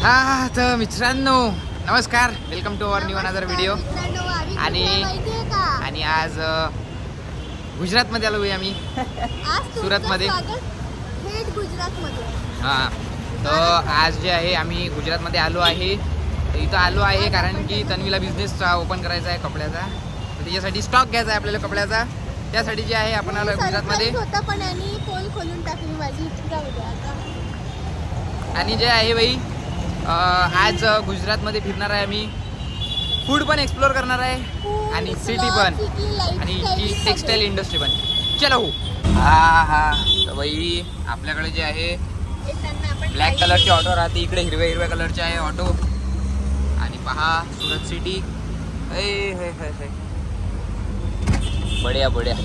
हा तर मित्रांनो नमस्कार, welcome to our new another video. आणि आज गुजरातमध्ये आलो आहे आम्ही, सुरतमध्ये। हां, तर आज जे आहे आम्ही गुजरातमध्ये आलो आहे। इथं आलो आहे कारण की तन्वीला बिझनेस ओपन करायचा आहे कपड्याचा, तर त्याच्यासाठी स्टॉक घ्यायचा आहे आपल्याला कपड्याचा। त्यासाठी जे आहे आपण आलो गुजरातमध्ये। आणि जे आहे भाई आज गुजरातमध्ये फिरणार आहे आम्ही, फूड पण एक्सप्लोर करणार आहे आणि सिटी पण आणि टेक्सटाईल इंडस्ट्री पण। चलो हा तर भाई आपल्याकडे जे आहे ब्लॅक कलरची ऑटो राहते, इकडे हिरव्या कलरचे आहे ऑटो। आणि पहा सुरत सिटी, बढिया बढिया।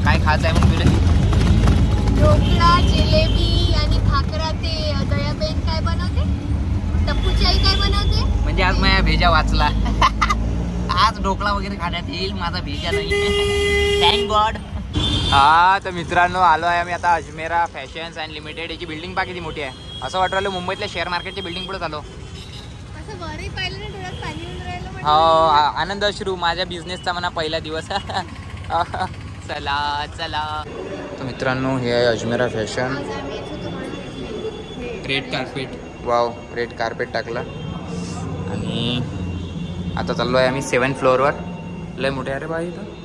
काय खायचं आहे मग तुला? ढोकळा, जिलेबी आणि भाकरा। ते दयाबेन काय बनवते? टप्पूची आई काय बनवते? म्हणजे आज माझ्या भेजा वाचला। आज ढोकळा वगैरे खाण्यात येईल, माझा भेजा नाही, थँक गॉड। हा तर मित्रांनो आलो आहे आम्ही आता अजमेरा फॅशन्स अँड लिमिटेड। याची बिल्डिंग पहा किती मोठी आहे, असं वाटू राहिलं मुंबईतल्या शेअर मार्केटच्या बिल्डिंग पुढे चालू। असं वरही पाहिलं ना, डोळ्यात पाणी येऊन राहिलं। हो, आनंद अश्रू माझ्या बिझनेसचा म्हणा पहिला दिवस। चला चला। तर मित्रांनो हे आहे Ajmera fashion. Red carpet, wow, red carpet टाकला। आणि आता चाललो आहे आम्ही 7th फ्लोअरवर। लय मोठे अरे बाई इथं।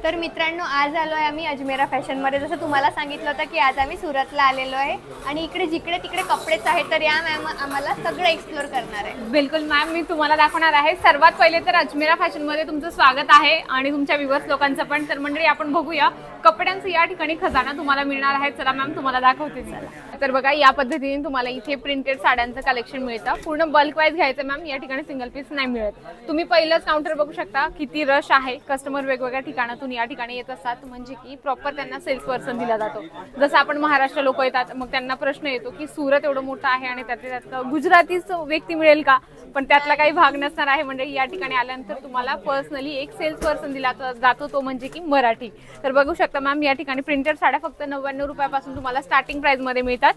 तर मित्रांनो आज आलो आहे आम्ही अजमेरा फॅशनमध्ये। जसं तुम्हाला सांगितलं होतं की आज आम्ही सुरतला आलेलो आहे आणि इकडे जिकडे तिकडे कपडेच आहेत, तर या मॅम आम्हाला सगळं एक्सप्लोर करणार आहे। बिलकुल मॅम, मी तुम्हाला दाखवणार आहे। सर्वात पहिले तर अजमेरा फॅशनमध्ये तुमचं स्वागत आहे आणि तुमच्या व्ह्यूअर्स लोकांचं पण। तर मंडळी आपण बघूया कपड्यांचं या ठिकाणी खजाना तुम्हाला मिळणार आहे। चला मॅम तुम्हाला दाखवते। चला तर बघा या पद्धतीने तुम्हाला इथे प्रिंटेड साड्यांचं कलेक्शन मिळतं। पूर्ण बल्क वाईज घ्यायचं मॅम, या ठिकाणी सिंगल पीस नाही मिळत। तुम्ही पहिलंच काउंटर बघू शकता, किती रश आहे। कस्टमर वेगवेगळ्या ठिकाणातून या ठिकाणी येत असतात, म्हणजे की प्रॉपर त्यांना सेल्स पर्सन दिला जातो। जसं आपण महाराष्ट्र लोक येतात, मग त्यांना प्रश्न येतो की सुरत एवढं मोठं आहे आणि त्यात गुजरातीच व्यक्ती मिळेल का, पण त्यातला काही भाग नसणार आहे। म्हणजे या ठिकाणी आल्यानंतर तुम्हाला पर्सनली एक सेल्स पर्सन दिला जातो, तो म्हणजे की मराठी। तर बघू शकता मॅम या ठिकाणी प्रिंटेड साड्या फक्त 99 रुपयापासून तुम्हाला स्टार्टिंग प्राइस मध्ये मिळतात।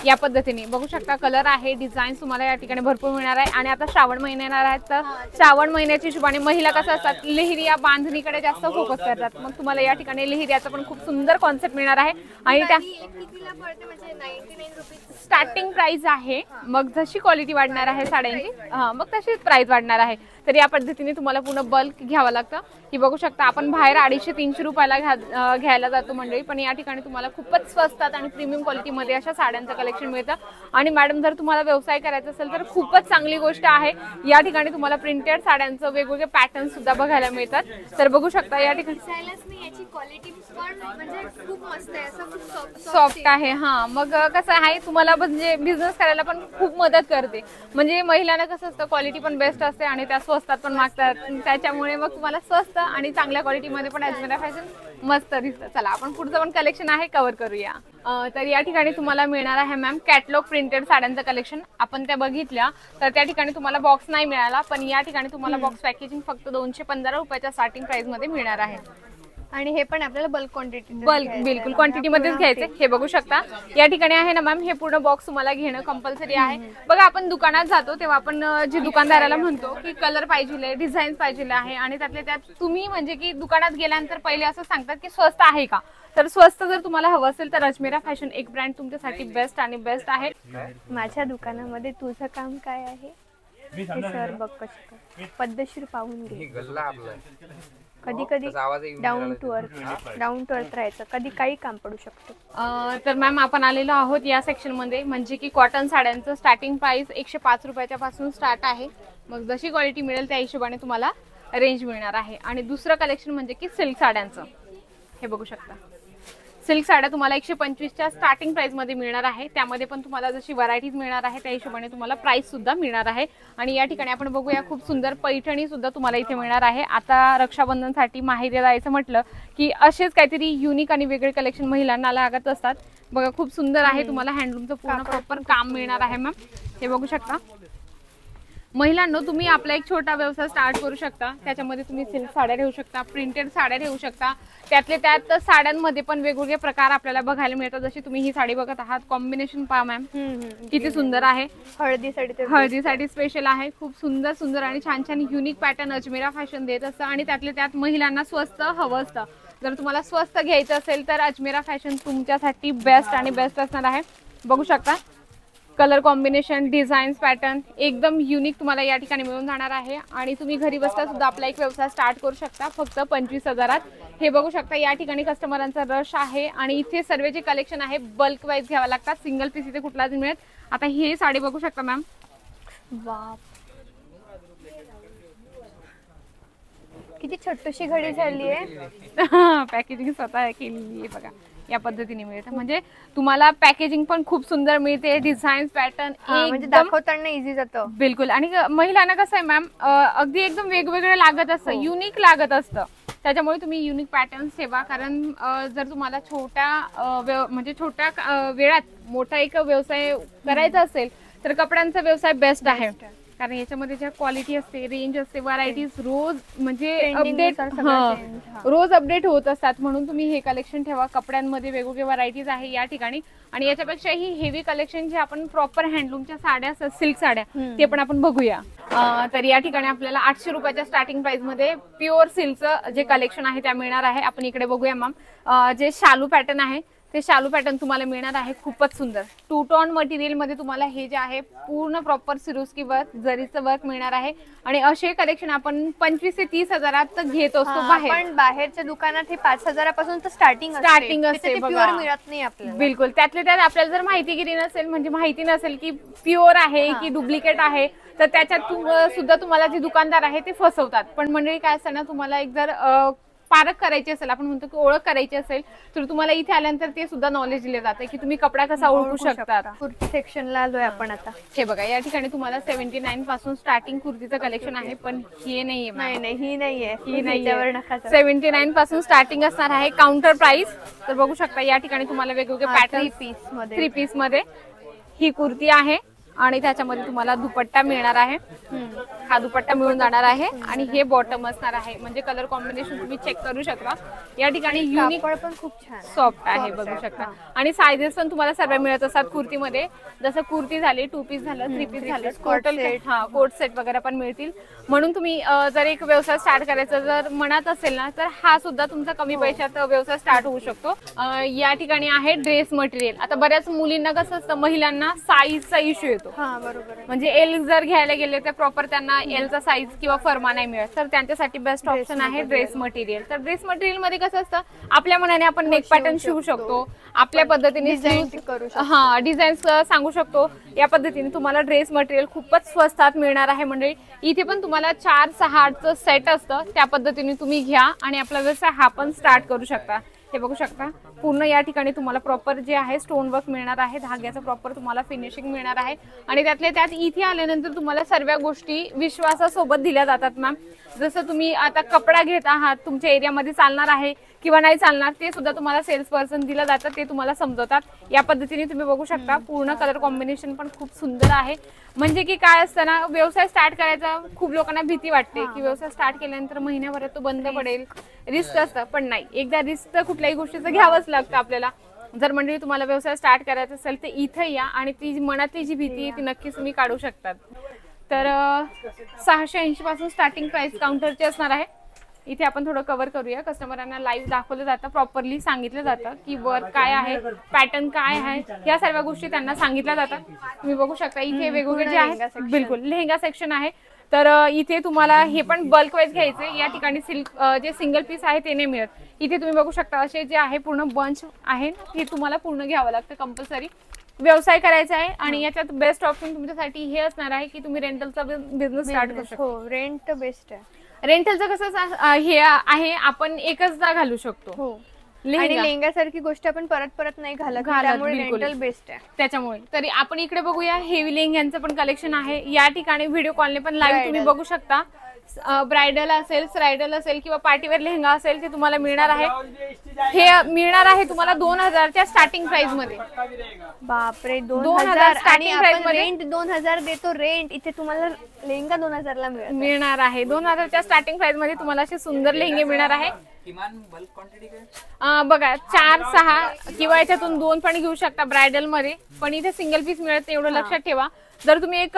या पद्धतीने बघू शकता, कलर आहे, डिझाईन तुम्हाला या ठिकाणी भरपूर मिळणार आहे। आणि आता श्रावण महिना येणार आहे, तर श्रावण महिन्याच्या हिशोबाने महिला कसं असतात, लेहिरिया बांधणीकडे जास्त फोकस करतात। मग तुम्हाला या ठिकाणी लेहिरियाचा पण खूप सुंदर कॉन्सेप्ट मिळणार आहे। आणि त्या स्टार्टिंग प्राइस आहे, मग जशी क्वालिटी वाढणार आहे साड्यांची मग तशीच प्राइस वाढणार आहे। तर या पद्धतीने तुम्हाला पूर्ण बल्क घ्यावं लागतं। ही बघू शकता, आपण बाहेर 250-300 रुपयाला घ्यायला जातो मंडळी, पण या ठिकाणी तुम्हाला खूपच स्वस्तात आणि प्रीमियम क्वालिटीमध्ये अशा साड्यांचं कलेक्शन मिळतं। आणि मॅडम जर तुम्हाला व्यवसाय करायचा असेल तर खूपच चांगली गोष्ट आहे। या ठिकाणी तुम्हाला प्रिंटेड साड्यांचं वेगवेगळे पॅटर्न सुद्धा बघायला मिळतात। तर बघू शकता या ठिकाणी याची क्वालिटी पण म्हणजे खूप मस्त आहे, असं खूप सॉफ्ट आहे। हां, मग कसं आहे, तुम्हाला म्हणजे बिझनेस करायला पण खूप मदत करते। म्हणजे महिलांना कसं असतं, क्वालिटी पण बेस्ट असते आणि त्या स्वस्तात पण मागतात, त्याच्यामुळे मग तुम्हाला स्वस्त आणि चांगल्या क्वालिटीमध्ये पण अजमेरा फॅशन मस्त दिसतं। चला आपण पुढचं पण कलेक्शन आहे कव्हर करूया। तर या ठिकाणी तुम्हाला मिळणार आहे मॅम कॅटलॉग प्रिंटेड साड्यांचं कलेक्शन। आपण त्या बघितल्या तर त्या ठिकाणी तुम्हाला बॉक्स नाही मिळाला, पण या ठिकाणी तुम्हाला बॉक्स पॅकेजिंग फक्त 215 रुपयाच्या स्टार्टिंग प्राइस मध्ये मिळणार आहे। आणि हे पण आपल्याला बल्क क्वांटिटी, बिलकुल क्वांटिटी मध्येच घ्यायचे। हे बघू शकता या ठिकाणी आहे ना मॅम, हे पूर्ण बॉक्स तुम्हाला घेणं कंपल्सरी आहे। बघा आपण दुकानात जातो तेव्हा आपण जे दुकानदाराला म्हणतो की कलर पाहिजे, डिझाईन पाहिजे आहे, आणि त्यातल्या त्यात तुम्ही म्हणजे की दुकानात गेल्यानंतर पहिले असं सांगतात की स्वस्त आहे का। तर स्वस्त जर तुम्हाला हवं असेल तर अजमेरा फॅशन एक ब्रँड तुमच्यासाठी बेस्ट आणि बेस्ट आहे। माझ्या दुकानामध्ये तुझं काम काय आहे हे सर बघ कसं पद्धतशीर पाहून घे। कधी कधी डाऊन टू अर्थ राहायचं, कधी काही काम पडू शकतं। तर मॅम आपण आलेलो आहोत या सेक्शन मध्ये, म्हणजे की कॉटन साड्यांचं स्टार्टिंग प्राइस 105 रुपयाच्या पासून स्टार्ट आहे। मग जशी क्वालिटी मिळेल त्या हिशोबाने तुम्हाला रेंज मिळणार आहे। आणि दुसरं कलेक्शन म्हणजे की सिल्क साड्यांचं, हे बघू शकता। सिल्क साड्या तुम्हाला 125च्या स्टार्टिंग प्राइस मध्ये मिळणार आहे। त्यामध्ये पण तुम्हाला जशी व्हरायटीज मिळणार आहे त्या हिशोबाने तुम्हाला प्राइस सुद्धा मिळणार आहे। आणि या ठिकाणी आपण बघूया खूप सुंदर पैठणी सुद्धा तुम्हाला इथे मिळणार आहे। आता रक्षाबंधनसाठी माहेरी जायचं म्हटलं की असेच काहीतरी युनिक आणि वेगळे कलेक्शन महिलांना लागत असतात। बघा खूप सुंदर आहे, तुम्हाला हँडलूमचं पूर्ण प्रॉपर काम मिळणार आहे मॅम, हे बघू शकता। महिलांनो, तुम्ही आपला एक छोटा व्यवसाय स्टार्ट करू शकता. त्याच्यामध्ये तुम्ही सिल्क साड्या ठेवू शकता, प्रिंटेड साड्या ठेवू शकता. त्यातले त्यात साड्यांमध्ये पण वेगवेगळे प्रकार आपल्याला बघायला मिळतात. जशी तुम्ही ही साडी बघत आहात, कॉम्बिनेशन पहा मॅम किती सुंदर आहे. हळदीसाठी स्पेशल आहे. खूप सुंदर सुंदर आणि छान छान युनिक पॅटर्न अजमेरा फॅशन देत असतं. आणि त्यातले त्यात महिलांना स्वस्त हवं असतं. जर तुम्हाला स्वस्त घ्यायचं असेल तर अजमेरा फॅशन तुमच्यासाठी बेस्ट आणि बेस्ट असणार आहे. बघू शकता कलर कॉम्बिनेशन, डिझाईन्स, पॅटर्न एकदम युनिक तुम्हाला या ठिकाणी मिळून जाणार आहे. आणि तुम्ही घरी बसता सुद्धा आपला एक व्यवसाय स्टार्ट करू शकता फक्त 25,000. हे बघू शकता या ठिकाणी कस्टमरांचा रश आहे. आणि इथे सर्व जे कलेक्शन आहे बल्क वाईज घ्यावा लागतात, सिंगल पीस इथे कुठलाच मिळत. आता ही साडी बघू शकता मॅम, वाव किती छोटीशी घडी झाली आहे. पॅकेजिंग स्वतः केलेली आहे बघा, या पद्धतीने मिळते. म्हणजे तुम्हाला पॅकेजिंग पण खूप सुंदर मिळते, डिझाईन पॅटर्न म्हणजे दाखवताना इझी जातं. बिलकुल. आणि महिलांना कसं आहे मॅम, अगदी एकदम वेगवेगळं लागत असतं, युनिक लागत असतं. त्याच्यामुळे तुम्ही युनिक पॅटर्न्स ठेवा. कारण जर तुम्हाला छोट्या वेळात मोठा एक व्यवसाय करायचा असेल तर कपड्यांचा व्यवसाय बेस्ट आहे. कारण याच्यामध्ये ज्या क्वालिटी असते, रेंज असते, व्हरायटीज रोज म्हणजे रोज अपडेट होत असतात. म्हणून तुम्ही हे कलेक्शन ठेवा. कपड्यांमध्ये वेगवेगळे व्हरायटीज आहे या ठिकाणी. आणि याच्यापेक्षाही हेवी कलेक्शन जे आपण प्रॉपर हँडलूमच्या साड्या असतात, सिल्क साड्या, ते पण आपण बघूया. तर या ठिकाणी आपल्याला 800 रुपयाच्या स्टार्टिंग प्राइस मध्ये प्युअर सिल्कचं जे कलेक्शन आहे त्या मिळणार आहे. आपण इकडे बघूया मॅम, जे शालू पॅटर्न आहे ते शालू पॅटर्न तुम्हाला मिळणार आहे. खूपच सुंदर 2 टोन मटेरियल मध्ये तुम्हाला हे जे आहे पूर्ण प्रॉपर सिरोस्की वर्क, जरीचं वर्क मिळणार आहे. आणि असे कलेक्शन आपण 25 ते 30 हजारात घेत असतो बाहेर. पण बाहेरच्या दुकानात हे 5,000 पासून तर स्टार्टिंग असते, प्युअर मिळत नाही आपल्याला. बिलकुल. त्यातले त्यात आपल्याला जर माहितीगिरी नसेल, म्हणजे माहिती नसेल की प्युअर आहे की डुप्लिकेट आहे, तर त्याच्यात सुद्धा तुम्हाला जे दुकानदार आहे ते फसवतात. पण मंडळी काय असतं ना, तुम्हाला एक जर पारख करायची असेल, आपण म्हणतो की ओळख करायची असेल, तर तुम्हाला इथे आल्यानंतर ते सुद्धा नॉलेज दिले जाते की तुम्ही कपडा कसा ओळखू शकता. कुर्ती सेक्शनला आलोय आपण आता. हे बघा या ठिकाणी तुम्हाला 79 पासून स्टार्टिंग कुर्तीचं कलेक्शन आहे. पण हे नाहीये, ही नाहीये. 79 पासून स्टार्टिंग असणार आहे काउंटर प्राइस. तर बघू शकता या ठिकाणी तुम्हाला वेगवेगळे पॅटर्न 3 पीस मध्ये ही कुर्ती आहे. आणि त्याच्यामध्ये तुम्हाला दुपट्टा मिळणार आहे. हा दुपट्टा मिळून जाणार आहे. आणि हे बॉटम असणार आहे. म्हणजे कलर कॉम्बिनेशन तुम्ही चेक करू शकता. या ठिकाणी युनिक पण खूप छान सॉफ्ट आहे, बघू शकता. आणि सायझेस पण तुम्हाला सर्व मिळत असतात कुर्तीमध्ये. जसं कुर्ती झाली, 2 पीस झालं, 3 पीस झालं, कोट सेट वगैरे पण मिळतील. म्हणून तुम्ही जर एक व्यवसाय स्टार्ट करायचा जर मनात असेल ना, तर हा सुद्धा तुमचा कमी पैशात व्यवसाय स्टार्ट होऊ शकतो. या ठिकाणी आहे ड्रेस मटेरियल. आता बऱ्याच मुलींना कसं असतं, महिलांना साईजचा इश्यू येतो. बरोबर. म्हणजे एल जर घ्यायला गेले तर प्रॉपर त्यांना एलचा साईज किंवा फर्मा नाही मिळत. तर त्यांच्यासाठी बेस्ट ऑप्शन आहे ड्रेस मटेरियल. तर ड्रेस मटेरियल मध्ये कसं असतं, आपल्या मनाने आपण नेक पॅटर्न शिवू शकतो, आपल्या पद्धतीने डिझाईन सांगू शकतो. या पद्धतीने तुम्हाला ड्रेस मटेरियल खूपच स्वस्तात मिळणार आहे. म्हणजे इथे पण तुम्हाला 4, 6, 8चं सेट असतं. त्या पद्धतीने तुम्ही घ्या आणि आपला व्यवसाय हा पण स्टार्ट करू शकता. हे बघू शकता पूर्ण या ठिकाणी तुम्हाला प्रॉपर जे आहे स्टोन वर्क मिळणार आहे. धाग्याचं प्रॉपर तुम्हाला फिनिशिंग मिळणार आहे. आणि त्यातल्या त्यात इथे आल्यानंतर तुम्हाला सर्व गोष्टी विश्वासासोबत दिल्या जातात मॅम. जसं तुम्ही आता कपडा घेत आहात, तुमच्या एरियामध्ये चालणार आहे किंवा नाही चालणार, ते सुद्धा तुम्हाला सेल्स पर्सन दिलं जातं, ते तुम्हाला समजवतात. या पद्धतीने तुम्ही बघू शकता. पूर्ण कलर कॉम्बिनेशन पण खूप सुंदर आहे. म्हणजे की काय असतं ना, व्यवसाय स्टार्ट करायचा खूप लोकांना भीती वाटते की व्यवसाय स्टार्ट केल्यानंतर महिन्याभरात तो बंद पडेल, रिस्क असतं. पण नाही, एकदा रिस्क तर कुठल्याही गोष्टीचं घ्यावंच लागतं आपल्याला. जर मंडळी तुम्हाला व्यवसाय स्टार्ट करायचा असेल तर इथे या आणि ती मनातली जी भीती आहे ती नक्कीच तुम्ही काढू शकतात. तर 680 पासून स्टार्टिंग प्राइस काउंटरची असणार आहे. इथे आपण थोडं कव्हर करूया. कस्टमरांना लाईव्ह दाखवलं जातं, प्रॉपरली सांगितलं जातं की वर्क काय आहे, पॅटर्न काय आहे, या सर्व गोष्टी त्यांना सांगितल्या जातात. तुम्ही बघू शकता इथे वेगवेगळे जे आहे, बिलकुल लेहंगा सेक्शन आहे. तर इथे तुम्हाला हे पण बल्क वाईज घ्यायचे. या ठिकाणी सिल्क जे सिंगल पीस आहे ते नाही मिळत. इथे तुम्ही बघू शकता असे जे आहे पूर्ण बंच आहे, हे तुम्हाला पूर्ण घ्यावं लागतं कंपल्सरी. व्यवसाय करायचा आहे आणि याच्यात बेस्ट ऑप्शन तुमच्यासाठी हे असणार आहे की तुम्ही रेंटलचा बिझनेस स्टार्ट करू शकता. हो, रेंट बेस्ट आहे. रेंटलचं कसं हे आहे, आपण एकचदा घालू शकतो. हो, आणि लेहंगासारखी गोष्ट आपण परत परत नाही घालत, त्यामुळे रेंटल बेस्ट आहे. त्याच्यामुळे तरी आपण इकडे बघूया हेवी लेहंग्यांचं पण कलेक्शन आहे. या ठिकाणी व्हिडिओ कॉलने पण लाईव्ह तुम्ही बघू शकता ब्रायडल असेल, स्रायडल असेल किंवा पार्टीवेअर लेहंगा असेल ते तुम्हाला मिळणार आहे. हे मिळणार आहे तुम्हाला 2000च्या स्टार्टिंग प्राइस मध्ये. बापरे 2000 आणि starting price आपण मध्ये? रेंट 2000 देतो. रेंट इथे तुम्हाला लेहंगा 2000 ला मिळणार आहे. 2000च्या स्टार्टिंग प्राइस मध्ये तुम्हाला असे सुंदर लेहंगे मिळणार आहे. किमान बल्क क्वांटिटी काय? बघा 4-6 किंवा याच्यातून 2 पण घेऊ शकता ब्रायडल मध्ये, पण इथे सिंगल पीस मिळत नाही एवढं लक्षात ठेवा. जर तुम्ही एक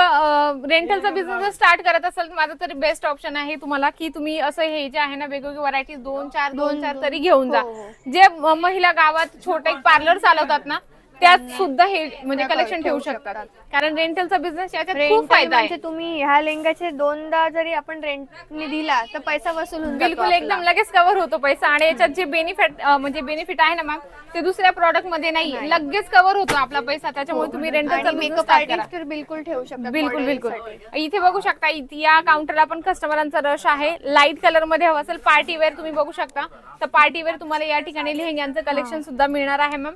रेंटलचा बिझनेस स्टार्ट करत असाल तर माझं तरी बेस्ट ऑप्शन आहे तुम्हाला की तुम्ही असं हे जे आहे ना वेगवेगळे व्हरायटी 2-4 तरी घेऊन जा. जे महिला गावात छोटे एक पार्लर चालवतात ना त्यात सुद्धा हे म्हणजे कलेक्शन ठेवू शकतात. कारण रेंटलचा बिझनेस याच्यात खूप फायदा आहे. तुम्ही ह्या लेहंगाचे 2दा जरी आपण रेंटने दिला तर पैसा वसूल होऊन बिलकुल एकदम लगेच कव्हर होतो पैसा. आणि याच्यात जे बेनिफिट आहे ना मॅम ते दुसऱ्या प्रॉडक्ट मध्ये नाही, लगेच कव्हर होतो आपला पैसा. त्याच्यामुळे तुम्ही रेंटलचा मेकअप आर्टिस्ट बिलकुल ठेवू शकता. बिलकुल. इथे बघू शकता या काउंटरला पण कस्टमरांचा रश आहे. लाईट कलर मध्ये हवं असेल पार्टीवेअर तुम्ही बघू शकता तर पार्टीवेअर तुम्हाला या ठिकाणी लेहंग्यांचं कलेक्शन सुद्धा मिळणार आहे मॅम.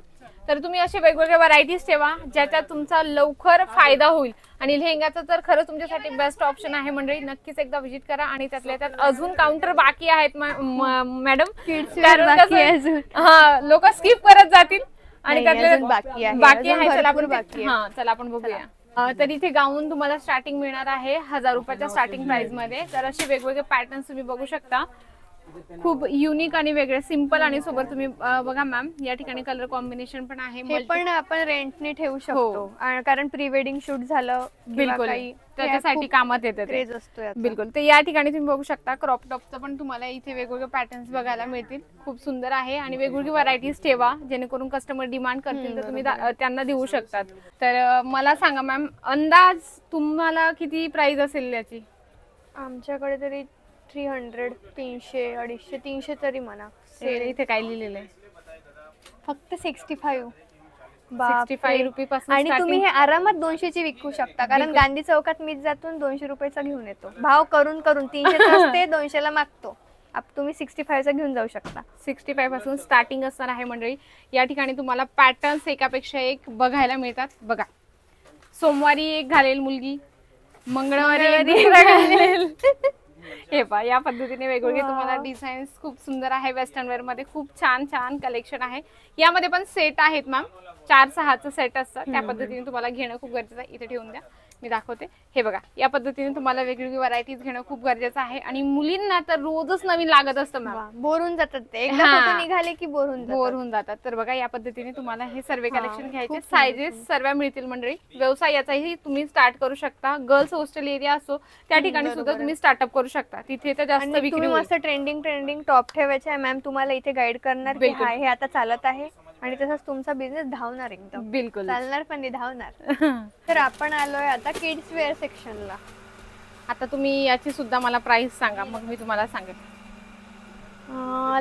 तर तुम्ही असे वेगवेगळे व्हरायटीज ठेवा ज्याच्यात तुमचा लवकर फायदा होईल. आणि लेहंगाचं तर खरं तुमच्यासाठी बेस्ट ऑप्शन आहे मंडळी. नक्कीच एकदा व्हिजिट करा. आणि त्यातल्या त्यात अजून काउंटर बाकी आहेत मॅडम. हा लोक स्किप करत जातील आणि त्यातल्या बाकी आहे. चला आपण बघूया. तर इथे गाऊन तुम्हाला स्टार्टिंग मिळणार आहे 1000 रुपयाच्या स्टार्टिंग प्राइस मध्ये. तर असे वेगवेगळे पॅटर्न्स तुम्ही बघू शकता. खूप युनिक आणि वेगळे सिंपल आणि सोबत तुम्ही बघा मॅम या ठिकाणी कलर कॉम्बिनेशन पण आहे. हे पण आपण रेंटने ठेवू शकतो कारण प्री वेडिंग शूट झालं बिलकुल त्याच्यासाठी कामात येतात. बिलकुल. तर या ठिकाणी तुम्ही बघू शकता क्रॉप टॉपचं पण तुम्हाला इथे वेगवेगळे पॅटर्न्स बघायला मिळतील. खूप सुंदर आहे आणि वेगवेगळी व्हरायटीज ठेवा जेणेकरून कस्टमर डिमांड करतील तर तुम्ही त्यांना देऊ शकतात. तर मला सांगा मॅम अंदाज तुम्हाला किती प्राइस असेल याची? आमच्याकडे तरी 300, 300, 250, 300 तरी म्हणा. इथे काय लिहिलेलं आहे? फक्त 65 रुपये पासून. आणि तुम्ही हे आरामात 200 ची विकू शकता कारण गांधी चौकात मीच जातून 200 रुपयाचा घेऊन येतो. भाव करून 300 असते 200 ला मागतो. तुम्ही 65 चा घेऊन जाऊ शकता. 65 पासून स्टार्टिंग असणार आहे मंडळी. या ठिकाणी तुम्हाला पॅटर्न्स एकापेक्षा एक बघायला मिळतात. बघा सोमवारी एक घालेल मुलगी, मंगळवारी घालेल. हे पहा या पद्धतीने वेगवेगळे तुम्हाला डिझाईन्स खूप सुंदर आहे. वेस्टर्न वेअर मध्ये खूप छान कलेक्शन आहे. यामध्ये पण सेट आहेत मॅम. 4-6चं सेट असतात. त्या पद्धतीने तुम्हाला घेणं खूप गरजेचं आहे. इथे ठेवून द्या मी दाखवते. हे बघा या पद्धतीने तुम्हाला वेगवेगळी व्हरायटीज घेणं खूप गरजेचं आहे. आणि मुलींना तर रोजच नवीन लागत असतं मॅम. बोर होऊन जातात ते एकदा निघाले की बोर होऊन जातात. तर बघा या पद्धतीने तुम्हाला हे सर्व कलेक्शन घ्यायचे. सायझेस सर्व मिळतील मंडळी. व्यवसाय याचाही तुम्ही स्टार्ट करू शकता. गर्ल्स हॉस्टेल एरिया असो त्या ठिकाणी सुद्धा तुम्ही स्टार्टअप करू शकता. तिथे तर जास्त विक्री मस्त ट्रेंडिंग टॉप ठेवायचे आहे मॅम. तुम्हाला इथे गाईड करणार हे आता चालत आहे आणि तसंच तुमचा बिझनेस धावणार एकदम. बिलकुल चालणार पण नाही धावणार. तर आपण आलोय आता किड्स वेअर सेक्शनला. आता तुम्ही याची सुद्धा मला प्राइस सांगा मग मी तुम्हाला सांगेन.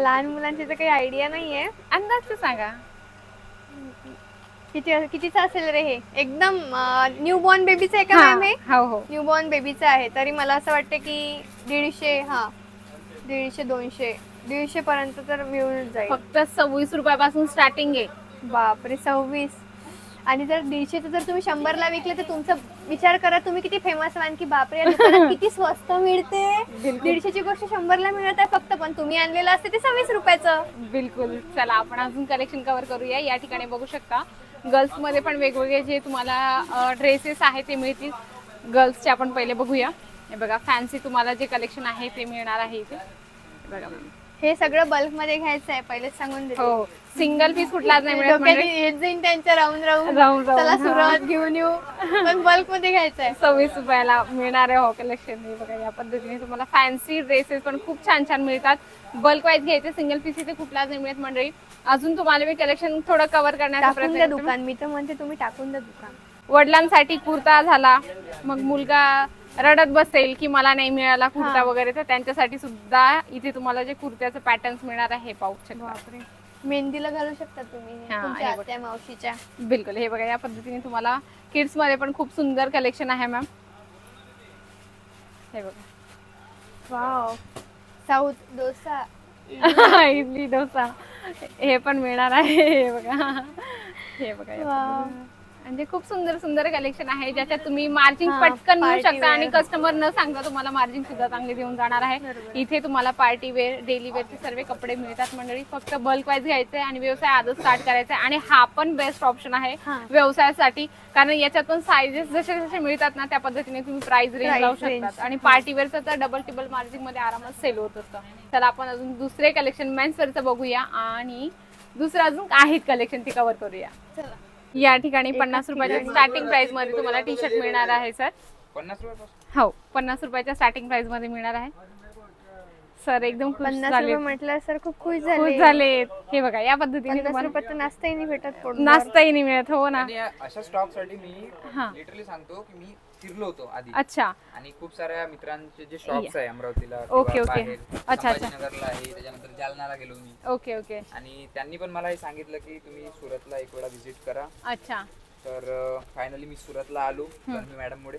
लहान मुलांची तर काही आयडिया नाहीये. अंदाज सांगा कितीचा असेल रे? हे एकदम न्यू बॉर्न बेबीचं आहे का मॅम? हे हो न्यू बॉर्न बेबीचं आहे. तरी मला असं वाटतं की 150 200 पर्यंत तर मिळून जाईल. फक्त 26 रुपयापासून स्टार्टिंग आहे. बापरे 26. आणि जर 150 जर तुम्ही 100 ला विकले तर तुमचा विचार करा तुम्ही किती फेमस व्हाल की बापरे किती स्वस्त मिळते. 150 ची गोष्ट 100 ला मिळत आहे फक्त. पण तुम्ही आणलेलं असते ते 26 रुपयाचं. बिलकुल. चला आपण अजून कलेक्शन कव्हर करूया. या ठिकाणी बघू शकता गर्ल्स मध्ये पण वेगवेगळे जे तुम्हाला ड्रेसेस आहे ते मिळतील. गर्ल्सचे आपण पहिले बघूया. हे बघा फॅन्सी तुम्हाला जे कलेक्शन आहे ते मिळणार आहे इथे. बघा हे सगळं बल्क मध्ये घ्यायचं आहे पहिलेच सांगून देते. हो सिंगल पीस कुठलाच नाही मिळत. त्यांच्या राऊंड चला सुरुवात घेऊन येऊ. पण बल्क मध्ये घ्यायचं आहे. 26 रुपयाला मिळणार आहे हो कलेक्शन. हे बघा या पद्धतीने तुम्हाला फॅन्सी ड्रेसेस पण खूप छान मिळतात. बल्क वाईज घ्यायचे. सिंगल पीस इथे कुठलाच नाही मिळत मंडळी. अजून तुम्हाला मी कलेक्शन थोडं कव्हर करण्याचा प्रयत्न करते. दुकान मी तर म्हणते तुम्ही टाकून द्या दुकान. वडिलांसाठी कुर्ता झाला मग मुलगा रडत बसेल की मला नाही मिळाला कुर्ता वगैरे तर त्यांच्यासाठी सुद्धा इथे तुम्हाला जे कुर्त्याचं पॅटर्न्स मिळणार आहे हे पाहू शकता. मेहंदीला घालू शकता तुम्ही तुमच्या आत्या मावशीच्या. बिलकुल. हे बघा या पद्धतीने तुम्हाला किड्स मध्ये पण खूप सुंदर कलेक्शन आहे मॅम. हे बघा वाव साऊथ डोसा इडली डोसा हे पण मिळणार आहे. हे बघा हे बघा म्हणजे खूप सुंदर सुंदर कलेक्शन आहे ज्याच्यात तुम्ही मार्जिन पटकन मिळू शकता आणि कस्टमर न सांगता तुम्हाला मार्जिन सुद्धा चांगली देऊन जाणार आहे. इथे तुम्हाला पार्टी वेअर डेली वेअरचे सर्व कपडे मिळतात मंडळी. फक्त बल्क वाईज घ्यायचे आणि व्यवसाय आजच स्टार्ट करायचा आहे. आणि हा पण बेस्ट ऑप्शन आहे व्यवसायासाठी, कारण याच्यात पण साईजेस जसे जसे मिळतात ना त्या पद्धतीने तुम्ही प्राइस रेंज लावू शकतात. आणि पार्टी वेअरचं तर डबल टिबल मार्जिन मध्ये आरामात सेल होत असतं. तर आपण अजून दुसरे कलेक्शन मेन्स वेअरचं बघूया आणि दुसरं अजून आहेत कलेक्शन ते कव्हर करूया. चला. या ठिकाणी 50 रुपयाच्या स्टार्टिंग प्राइस मध्ये तुम्हाला टी शर्ट मिळणार आहे सर. 50 रुपये? हो, 50 रुपयाच्या स्टार्टिंग प्राइस मध्ये मिळणार आहे सर. एकदम खुश 50 झाले. रुपये म्हटलं सर खूप खुश खुश झाले. हे बघा या पद्धतीने तुम्हाला नाश्ताही नाही भेटत, नाश्ताही नाही मिळत. हो ना. अशा स्टॉक साठी मी लिटरली सांगतो की मी फिरलो होतो आधी. अच्छा. आणि खूप साऱ्या मित्रांचे जे शॉप्स आहे अमरावतीला, ओके ओके. अच्छा अच्छा. नगरला आहे, त्याच्यानंतर जालनाला गेलो मी. Okay okay. आणि त्यांनी पण मला हे सांगितलं की तुम्ही सुरतला एक वेळा व्हिजिट करा. अच्छा. तर फायनली मी सुरतला आलो मॅडम मुळे.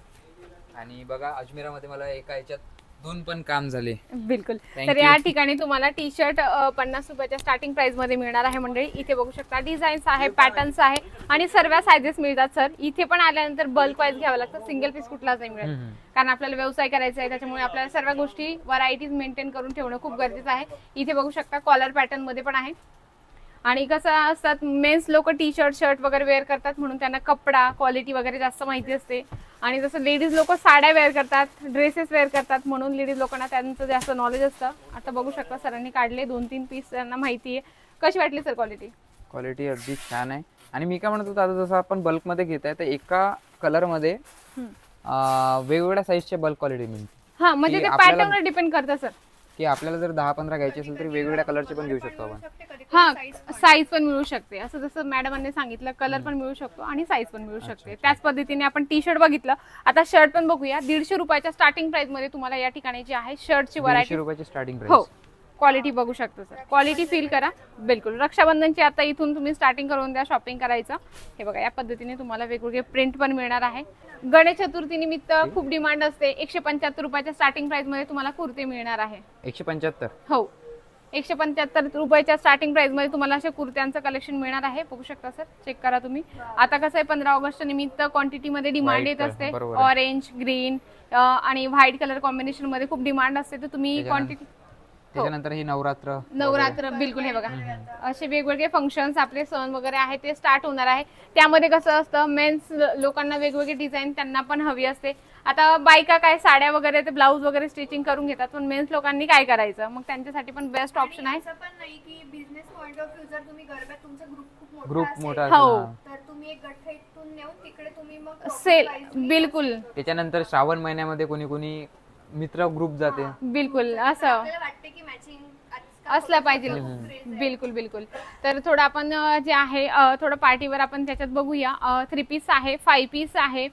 आणि बघा अजमेरामध्ये मला एका ह्याच्यात 2 पण काम झाले. बिलकुल. तर या ठिकाणी तुम्हाला टी शर्ट 50 रुपयाच्या स्टार्टिंग प्राइस मध्ये मिळणार आहे मंडळी. इथे बघू शकता डिझाईन्स आहे, पॅटर्न्स आहे आणि सर्व सायझेस मिळतात सर. इथे पण आल्यानंतर बल्क वाईज घ्यावं लागतं, सिंगल पीस कुठलाच नाही मिळत, कारण आपल्याला व्यवसाय करायचा आहे. त्याच्यामुळे आपल्याला सर्व गोष्टी व्हरायटीज मेंटेन करून ठेवणं खूप गरजेचं आहे. इथे बघू शकता कॉलर पॅटर्न मध्ये पण आहे. आणि कसं असतात मेन्स लोक टी शर्ट शर्ट वगैरे वेअर करतात म्हणून त्यांना कपडा क्वालिटी वगैरे जास्त माहिती असते. आणि जसं लेडीज लोक साड्या वेअर करतात, ड्रेसेस वेअर करतात म्हणून लेडीज लोकांना त्यांचं जास्त नॉलेज असतं. आता बघू शकता सरांनी काढले 2-3 पीस, त्यांना माहिती आहे. कशी वाटली सर क्वालिटी? क्वालिटी अगदी छान आहे. आणि मी काय म्हणत होतो आता जसं आपण बल्क मध्ये घेत आहे तर एका कलर मध्ये वेगवेगळ्या साईजचे बल्क क्वालिटी मिळते. हा म्हणजे ते पॅटर्नवर डिपेंड करतं सर, की आपल्याला जर 10-15 घ्यायचे असेल तर वेगवेगळ्या कलरचे पण घेऊ शकतो आपण. हा साईज पण मिळू शकते. असं जसं मॅडमांनी सांगितलं कलर पण मिळू शकतो आणि साईज पण मिळू शकते. त्याच पद्धतीने आपण टी शर्ट बघितलं, आता शर्ट पण बघूया. 150 रुपयाच्या स्टार्टिंग प्राइस मध्ये तुम्हाला या ठिकाणी जी आहे शर्टची व्हरायटी. 150 रुपयाची स्टार्टिंग प्राइस. हो, क्वालिटी बघू शकतो सर. क्वालिटी फील करा. बिलकुल. रक्षाबंधनची आता इथून तुम्ही स्टार्टिंग करून द्या शॉपिंग करायचं. हे बघा या पद्धतीने तुम्हाला वेगवेगळे प्रिंट पण मिळणार आहे. गणेश चतुर्थी निमित्त खूप डिमांड असते. 175 रुपयाच्या स्टार्टिंग प्राइस मध्ये तुम्हाला कुर्ते मिळणार आहे. 175? हो, 175 रुपयाच्या स्टार्टिंग प्राइस मध्ये तुम्हाला अशा कुर्त्यांचं कलेक्शन मिळणार आहे. बघू शकता सर, चेक करा तुम्ही. आता कसं आहे 15 ऑगस्ट निमित्त क्वांटिटी मध्ये डिमांड येत असते. ऑरेंज, ग्रीन आणि व्हाईट कलर कॉम्बिनेशन मध्ये खूप डिमांड असते. तर तुम्ही क्वांटिटी. त्याच्यानंतर ही नवरात्र बिलकुल. हे बघा असे वेगवेगळे फंक्शन्स आपले सण वगैरे आहे ते स्टार्ट होणार आहे. त्यामध्ये कसं असतं मेन्स लोकांना वेगवेगळे डिझाईन त्यांना पण हवी असते. आता बायका काय साड्या वगैरे ते ब्लाऊज वगैरे स्टिचिंग करून घेतात, पण मेन्स लोकांनी काय करायचं, मग त्यांच्यासाठी पण बेस्ट ऑप्शन आहे. असं पण नाही की बिझनेस पॉइंट ऑफ व्ह्यू जर तुम्ही गरब्यात तुमचा ग्रुप मोठा हो तर तुम्ही एक गठ्ठा इथून नेऊन तिकडे तुम्ही मग सेल. बिलकुल. त्याच्यानंतर श्रावण महिन्यामध्ये कोणी कोणी मित्र ग्रुप जाते. बिलकुल असं वाटते की मॅचिंग असलं पाहिजे. बिलकुल बिलकुल. तर थोडं आपण जे आहे थोडं पार्टीवर आपण त्याच्यात बघूया. 3 पीस आहे, 5 पीस आहे,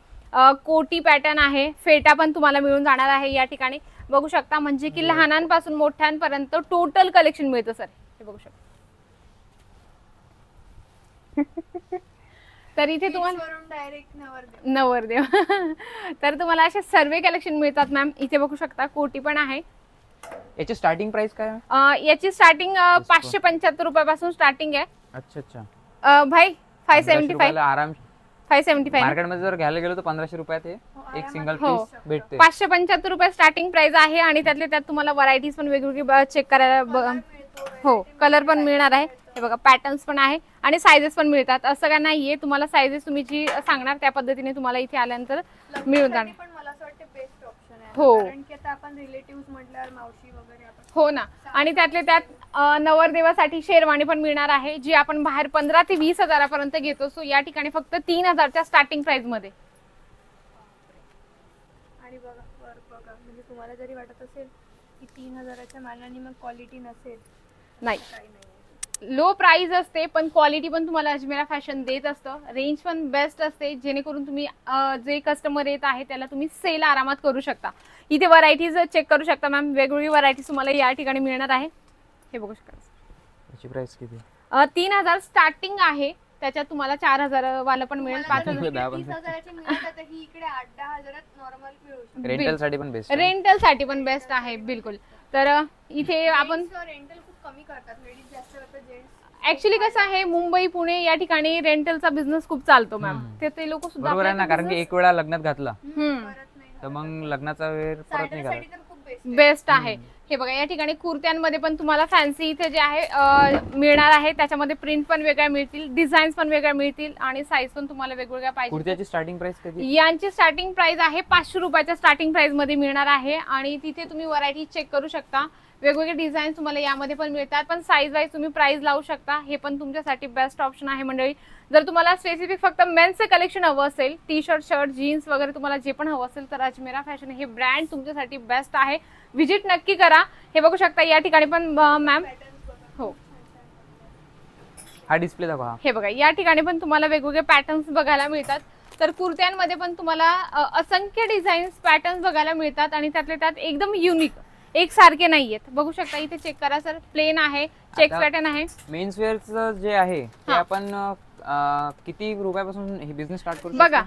कोटी पॅटर्न आहे, फेटा पण तुम्हाला मिळून जाणार आहे या ठिकाणी. बघू शकता म्हणजे की लहानांपासून मोठ्यांपर्यंत टोटल कलेक्शन मिळतं सर. हे बघू शकता. तर इथे तुम्हाला डायरेक्ट नवरदेव तर तुम्हाला असे सर्व कलेक्शन मिळतात मॅम. इथे बघू शकता कोटी पण आहे. याची स्टार्टिंग प्राइस काय? याची स्टार्टिंग 575 रुपयापासून स्टार्टिंग आहे. अच्छा अच्छा. भाई 575 आराम. 575 मार्केटमध्ये जर घ्यायला गेलो तर 1500 रुपयात एक सिंगल पीस भेटते. 575 रुपये स्टार्टिंग प्राइस आहे. आणि त्यातले त्यात तुम्हाला व्हरायटीज पण वेगवेगळी चेक करायला. हो, कलर पण मिळणार आहे. हे बघा पॅटर्न्स पण आहे आणि सायझेस पण मिळतात. असं काय नाहीये, तुम्हाला सायझेस तुम्ही जी सांगणार त्या पद्धतीने तुम्हाला इथे आल्यानंतर मिळून जाणार. हो हो ना. आणि त्यातले त्यात नवरदेवासाठी शेरवाणी पण मिळणार आहे, जी आपण बाहेर 15 ते 20 हजारापर्यंत घेतो. सो या ठिकाणी फक्त 3000च्या स्टार्टिंग प्राइस मध्ये. आणि बघा म्हणजे तुम्हाला जरी वाटत असेल की 3000च्या मानाने मग क्वालिटी नसेल, नाही, लो प्राइस असते पण क्वालिटी पण तुम्हाला अजमेरा फॅशन देत असतं. रेंज पण बेस्ट असते, जेणेकरून तुम्ही जे कस्टमर येत आहे त्याला तुम्ही सेल आरामात करू शकता. इथे व्हरायटीज चेक करू शकता मॅम. वेगवेगळी व्हरायटीज तुम्हाला या ठिकाणी मिळणार आहे. हे बघू शकता. याची प्राइस किती? 3000 स्टार्टिंग आहे. त्याच्यात तुम्हाला 4000 वाला पण मिळेल. 5000ची ही इकडे 8-10 नॉर्मल मिळू शकते. रेंटल साठी पण बेस्ट आहे. बिलकुल. तर इथे आपण रेंटल खूप कमी करतात, लेडीज जास्त करतात, जेंट्स ऍक्च्युली कसं आहे, मुंबई पुणे या ठिकाणी रेंटलचा बिझनेस खूप चालतो मॅम. ते लोक सुद्धा बरोबर आहे ना, कारण की एक वेळा लग्नात घातला तर मग लग्नाचा वेळ परत नाही घालत. बेस्ट आहे. हे बघा या ठिकाणी कुर्त्यांमध्ये पण तुम्हाला फॅन्सी इथे जे आहे मिळणार आहे. त्याच्यामध्ये प्रिंट पण वेगळ्या मिळतील, डिझाईन्स पण वेगळ्या मिळतील आणि साईज पण तुम्हाला वेगवेगळ्या पाहिजे. कुर्त्याची स्टार्टिंग प्राइस कधी? यांची स्टार्टिंग प्राइस आहे 500 रुपयाच्या स्टार्टिंग प्राइस मध्ये मिळणार आहे. आणि तिथे तुम्ही व्हरायटी चेक करू शकता. वेगवेगळे डिझाईन तुम्हाला यामध्ये पण मिळतात, पण साईज वाईज तुम्ही प्राइस लावू शकता. हे पण तुमच्यासाठी बेस्ट ऑप्शन आहे मंडळी. जर तुम्हाला स्पेसिफिक फक्त मेन्सचे कलेक्शन हवं असेल, टी शर्ट, शर्ट, जीन्स वगैरे तुम्हाला जे पण हवं असेल, तर अजमेरा फॅशन हे ब्रँड तुमच्यासाठी बेस्ट आहे. व्हिजिट नक्की करा. हे बघू शकता या ठिकाणी पण मॅम. हो, हा डिस्प्ले दाखवा. हे बघा या ठिकाणी पण तुम्हाला वेगवेगळे पॅटर्न्स बघायला मिळतात. तर कुर्त्यांमध्ये पण तुम्हाला असंख्य डिझाईन्स, पॅटर्न्स बघायला मिळतात आणि त्यातले त्यात एकदम युनिक, एक सारखे नाहीयेत. बघू शकता इथे चेक करा सर, प्लेन आहे, चेक पॅटर्न आहे. मेन्स वेअरचं जे आहे ते आपण किती रुपयापासून हे बिझनेस स्टार्ट करू? बघा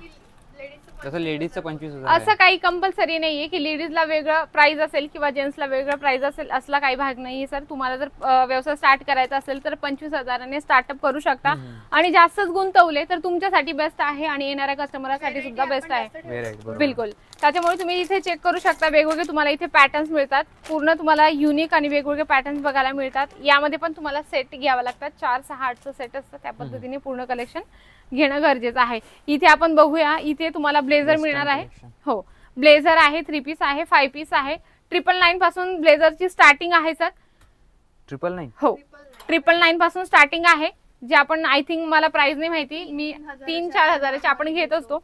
जसं लेडीजचं 25,000 असं काही कंपल्सरी नाहीये की लेडीजला वेगळं प्राइस असेल किंवा जेंट्सला वेगळं प्राइस असेल, असला काही भाग नाहीये सर. तुम्हाला जर व्यवसाय स्टार्ट करायचा असेल तर 25,000ने स्टार्टअप करू शकता. आणि जास्तच गुंतवले तर तुमच्यासाठी बेस्ट आहे आणि येणाऱ्या कस्टमरसाठी सुद्धा बेस्ट आहे. बिलकुल. त्याच्यामुळे तुम्ही इथे चेक करू शकता. वेगवेगळे तुम्हाला इथे पॅटर्न्स मिळतात. पूर्ण तुम्हाला युनिक आणि वेगवेगळे पॅटर्न्स बघायला मिळतात. यामध्ये पण तुम्हाला सेट घ्यावा लागतात. 4, 6, 8चं सेट असतं. त्या पद्धतीने पूर्ण कलेक्शन घेणं गरजेचं आहे. इथे आपण बघूया, इथे तुम्हाला ब्लेझर मिळणार आहे. हो, ब्लेझर आहे, 3 पीस आहे, 5 पीस आहे. 999 पासून ब्लेझरची स्टार्टिंग आहे सर. 999? हो, 999 पासून स्टार्टिंग आहे. जे आपण आय थिंक, मला प्राइस नाही माहिती, मी 3-4 हजाराचे आपण घेत असतो.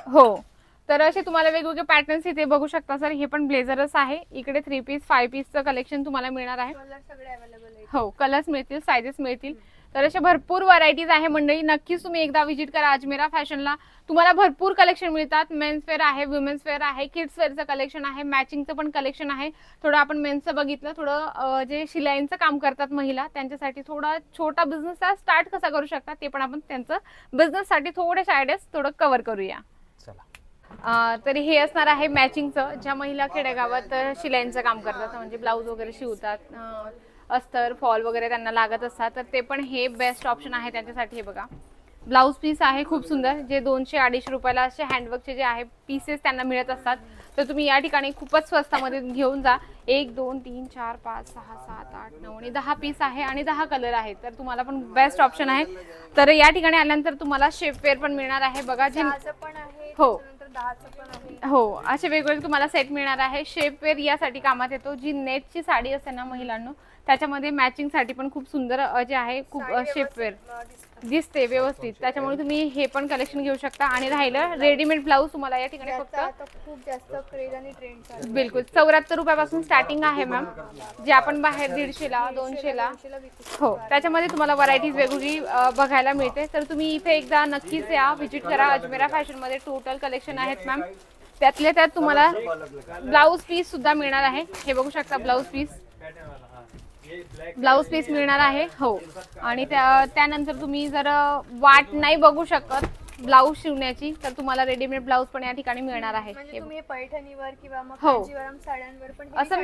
हो, तर असे तुम्हाला वेगवेगळे पॅटर्न्स इथे बघू शकता सर. हे पण ब्लेझरच आहे. इकडे 3 पीस, 5 पीसचं कलेक्शन तुम्हाला मिळणार आहे. हो, कलर्स मिळतील, सायझेस मिळतील. तर अशा भरपूर व्हरायटीज आहे मंडळी. नक्कीच तुम्ही एकदा व्हिजिट करा अजमेरा फॅशनला. तुम्हाला भरपूर कलेक्शन मिळतात. मेन्स वेअर आहे, वुमेन्स वेअर आहे, किड्स वेअरचं कलेक्शन आहे, मॅचिंगचं पण कलेक्शन आहे. थोडं आपण मेन्सचं बघितलं, थोडं जे शिलाईंचं काम करतात महिला, त्यांच्यासाठी थोडा छोटा बिझनेस स्टार्ट कसा करू शकतात ते पण आपण त्यांचं बिझनेससाठी थोडेसे आयडियाज थोडं कव्हर करूया. तर हे असणार आहे मॅचिंगचं. ज्या महिला खेडेगावात शिलाईंचं काम करतात, म्हणजे ब्लाऊज वगैरे शिवतात, अस्तर, फॉल वगैरे त्यांना लागत असतात, तर ते पण हे बेस्ट ऑप्शन आहे त्यांच्यासाठी. हे बघा ब्लाऊज पीस आहे खूप सुंदर, जे 200-250 रुपयाला असे हँडवर्कचे जे आहे पीसेस त्यांना मिळत असतात. तर तुम्ही या ठिकाणी खूपच स्वस्तामध्ये घेऊन जा. 1, 2, 3, 4, 5, 6, 7, 8, 9 आणि 10 पीस आहे आणि 10 कलर आहेत. तर तुम्हाला पण बेस्ट ऑप्शन आहे. तर या ठिकाणी आल्यानंतर तुम्हाला शेपवेअर पण मिळणार आहे. बघा जे हो हो, असे वेगवेगळे तुम्हाला सेट मिळणार आहे. शेपवेअर यासाठी कामात येतो. जी नेटची साडी असते ना महिलांना, त्याच्यामध्ये मॅचिंग साठी पण खूप सुंदर जे आहे, खूप शेपवेअर दिसते व्यवस्थित. त्याच्यामुळे तुम्ही हे पण कलेक्शन घेऊ शकता. आणि राहिलं रेडीमेड ब्लाऊज, तुम्हाला या ठिकाणी फक्त खूप जास्त क्रेज आणि ट्रेंड चालू आहे. बिलकुल 74 रुपयापासून स्टार्टिंग आहे मॅम, जे आपण बाहेर 150ला 200ला. हो, त्याच्यामध्ये तुम्हाला व्हरायटीज वेगवेगळी बघायला मिळते. तर तुम्ही इथे एकदा नक्कीच या, व्हिजिट करा. अजमेरा फॅशन मध्ये टोटल कलेक्शन आहेत मॅम. त्यातल्या त्यात तुम्हाला ब्लाऊज पीस सुद्धा मिळणार आहे. हे बघू शकता, ब्लाऊज पीस मिळणार आहे. हो, आणि त्यानंतर तुम्ही जर वाट नाही बघू शकत ब्लाऊज शिवण्याची, तर तुम्हाला रेडीमेड ब्लाऊज पण या ठिकाणी मिळणार आहे. तुम्ही पैठणीवर किंवा मग हो, कांजीवरम साड्यांवर पण असं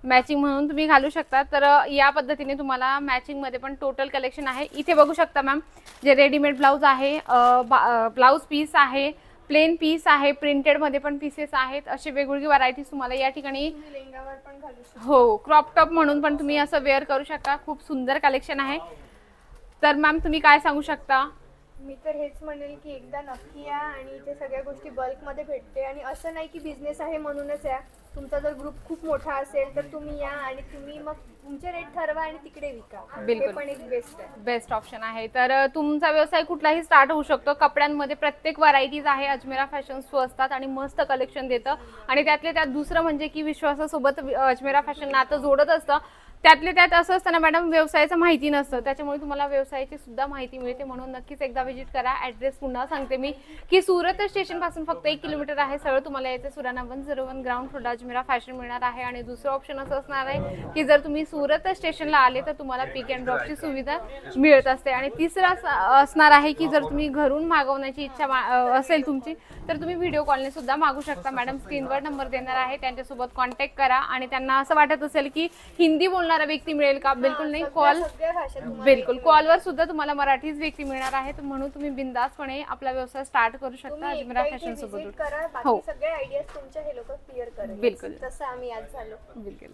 मॅचिंग म्हणून तुम्ही घालू शकता. तर या पद्धतीने तुम्हाला मॅचिंग मध्ये पण टोटल कलेक्शन आहे. इथे बघू शकता मॅम, जे रेडीमेड ब्लाऊज आहे, ब्लाऊज पीस आहे, प्लेन पीस आहे, प्रिंटेड मध्ये पण पीसेस आहेत. असे वेगवेगळी व्हरायटीज तुम्हाला या ठिकाणी. हो, क्रॉप टॉप म्हणून पण तुम्ही असं वेअर करू शकता. खूप सुंदर कलेक्शन आहे. तर मॅम तुम्ही काय सांगू शकता? मी तर हेच म्हणेल की एकदा नक्की या आणि इथे सगळ्या गोष्टी बल्कमध्ये भेटते. आणि असं नाही की बिझनेस आहे म्हणूनच या. तुमचा जर ग्रुप खूप मोठा असेल तर तुम्ही या आणि तुम्ही मग तुमचे रेट ठरवा आणि तिकडे विका. बिलकुल, पण एक बेस्ट ऑप्शन आहे. तर तुमचा व्यवसाय कुठलाही स्टार्ट होऊ शकतो. कपड्यांमध्ये प्रत्येक व्हरायटीज आहे. अजमेरा फॅशन स्वस्तात आणि मस्त कलेक्शन देतं. आणि त्यातले त्यात दुसरं म्हणजे की विश्वासासोबत अजमेरा फॅशन नातं जोडत असतं. त्यातले त्यात असं असतं ना मॅडम, व्यवसायाचं माहिती नसतं, त्याच्यामुळे तुम्हाला व्यवसायाची सुद्धा माहिती मिळते. म्हणून नक्कीच एकदा व्हिजिट करा. ऍड्रेस पुन्हा सांगते मी की सुरत स्टेशन पासून फक्त 1 किलोमीटर आहे. सरळ तुम्हाला यायचं Surana 101 ground floor Ajmera fashion मिळणार आहे. आणि दुसरं ऑप्शन असं असणार आहे की जर तुम्ही सुरत स्टेशनला आले तर तुम्हाला पिक अँड ड्रॉपची सुविधा मिळत असते. आणि तिसरं असणार आहे की जर तुम्ही घरून मागवण्याची इच्छा असेल तुमची, तर तुम्ही व्हिडिओ कॉलने सुद्धा मागू शकता. मॅडम स्क्रीनवर नंबर देणार आहे, त्यांच्यासोबत कॉन्टॅक्ट करा. आणि त्यांना असं वाटत असेल की हिंदी बोलणं बोलणारा व्यक्ती मिळेल का? बिलकुल नाही. कॉल बिलकुल कॉलवर सुद्धा तुम्हाला मराठीच व्यक्ती मिळणार आहे, म्हणून तुम्ही बिंदासपणे आपला व्यवसाय स्टार्ट करू शकता अजमेरा फॅशन सोबत. हो, सगळे आयडियाज तुमच्या हे लोक क्लिअर करेल. बिलकुल तसं आम्ही आज झालो. बिलकुल.